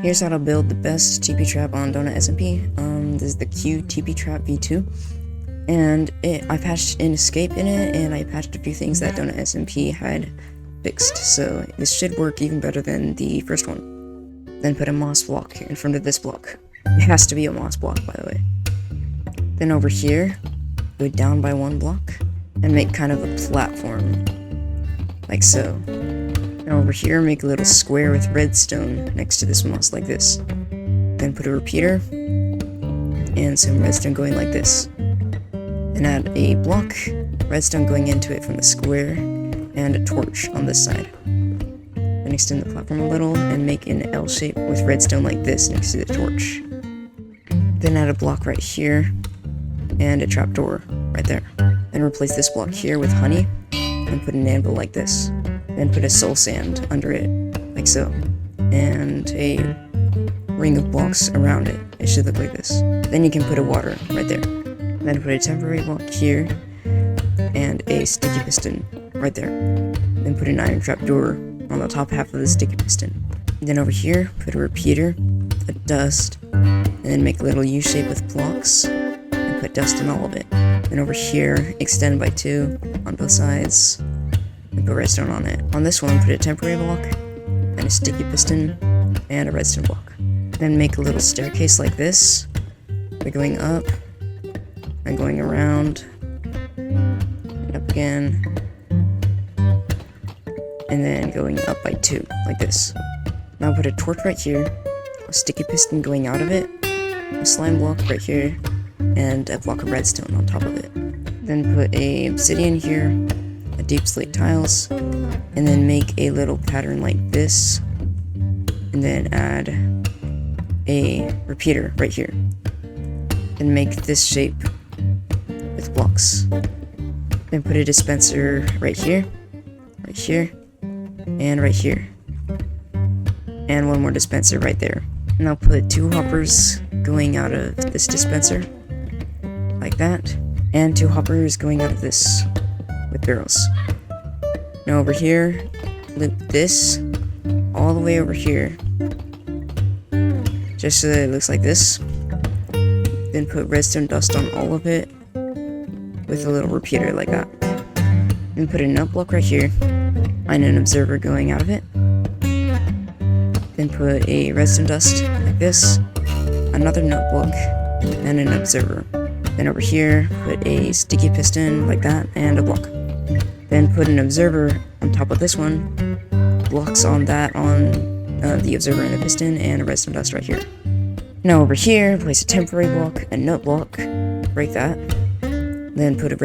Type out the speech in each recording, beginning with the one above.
Here's how to build the best TP trap on DonutSMP. This is the QTP trap v2, and I patched in escape in it, and I patched a few things that DonutSMP had fixed, so this should work even better than the first one. Then put a moss block in front of this block. It has to be a moss block, by the way. Then over here, go down by one block, and make kind of a platform, like so. And over here, make a little square with redstone next to this moss, like this. Then put a repeater, and some redstone going like this. And add a block, redstone going into it from the square, and a torch on this side. Then extend the platform a little, and make an L shape with redstone like this next to the torch. Then add a block right here, and a trapdoor right there. Then replace this block here with honey, and put an anvil like this. Then put a soul sand under it, like so, and a ring of blocks around it. It should look like this. Then you can put a water right there. Then put a temporary block here, and a sticky piston right there. Then put an iron trapdoor on the top half of the sticky piston. Then over here, put a repeater, a dust, and then make a little U shape with blocks, and put dust in all of it. Then over here, extend by 2 on both sides, and put redstone on it. On this one, put a temporary block, and a sticky piston, and a redstone block. Then make a little staircase like this, by going up, and going around, and up again, and then going up by 2, like this. Now put a torch right here, a sticky piston going out of it, a slime block right here, and a block of redstone on top of it. Then put a obsidian here, a deep slate tiles, and then make a little pattern like this, and then add a repeater right here, and make this shape with blocks. Then put a dispenser right here, and right here, and one more dispenser right there. And I'll put 2 hoppers going out of this dispenser, like that, and 2 hoppers going out of this with barrels. Now over here, loop this all the way over here, just so that it looks like this. Then put redstone dust on all of it with a little repeater like that. Then put a nut block right here, and an observer going out of it. Then put a redstone dust like this, another nut block, and an observer. Then over here, put a sticky piston like that, and a block. Then put an observer on top of this one, blocks on that on the observer and the piston, and a redstone dust right here. Now over here, place a temporary block, a nut block, break that. Then put a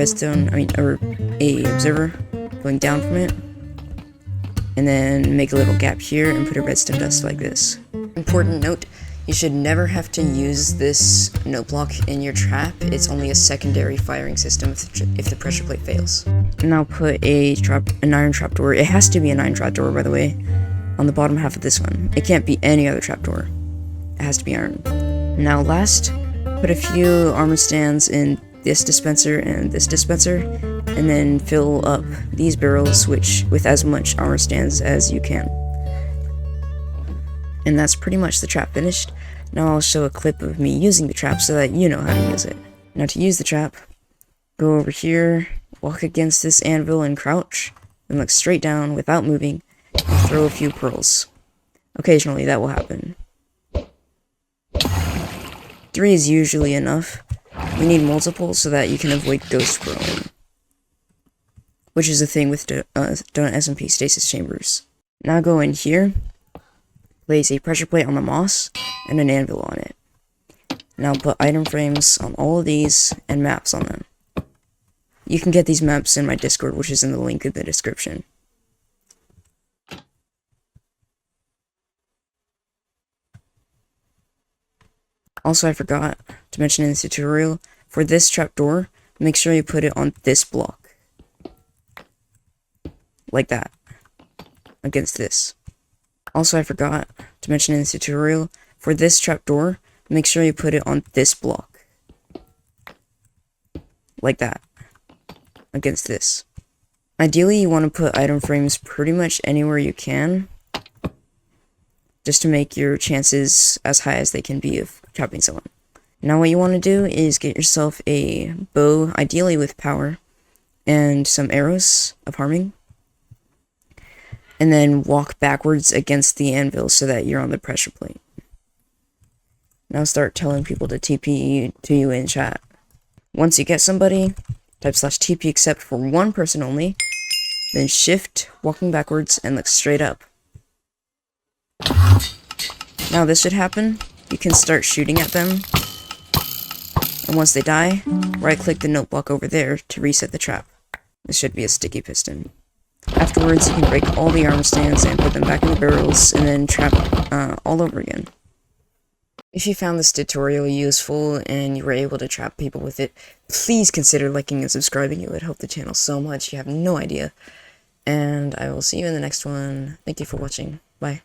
a observer going down from it. And then make a little gap here and put a redstone dust like this. Important note, you should never have to use this note block in your trap. It's only a secondary firing system if the pressure plate fails. Now put an iron trapdoor. It has to be an iron trapdoor, by the way, on the bottom half of this one. It can't be any other trapdoor. It has to be iron. Now last, put a few armor stands in this dispenser and this dispenser, and then fill up these barrels with as much armor stands as you can. And that's pretty much the trap finished. Now I'll show a clip of me using the trap so that you know how to use it. Now to use the trap, go over here, walk against this anvil and crouch, then look straight down without moving, and throw a few pearls. Occasionally that will happen. 3 is usually enough. We need multiple so that you can avoid ghost pearling, which is a thing with DonutSMP stasis chambers. Now go in here, place a pressure plate on the moss, and an anvil on it. Now put item frames on all of these, and maps on them. You can get these maps in my Discord, which is in the link in the description. Also, I forgot to mention in this tutorial, for this trapdoor, make sure you put it on this block. Like that. Against this. Also, I forgot to mention in this tutorial, for this trapdoor, make sure you put it on this block. Like that. Against this. Ideally, you want to put item frames pretty much anywhere you can. just to make your chances as high as they can be of trapping someone. Now what you want to do is get yourself a bow, ideally with power, and some arrows of harming, and then walk backwards against the anvil so that you're on the pressure plate. Now start telling people to TP to you in chat. Once you get somebody, type /TP except for one person only, then shift, walking backwards, and look straight up. Now this should happen. You can start shooting at them, and once they die, right-click the note block over there to reset the trap. This should be a sticky piston. Afterwards, you can break all the armor stands and put them back in the barrels, and then trap all over again. If you found this tutorial useful and you were able to trap people with it, please consider liking and subscribing. It would help the channel so much, you have no idea. And I will see you in the next one. Thank you for watching. Bye.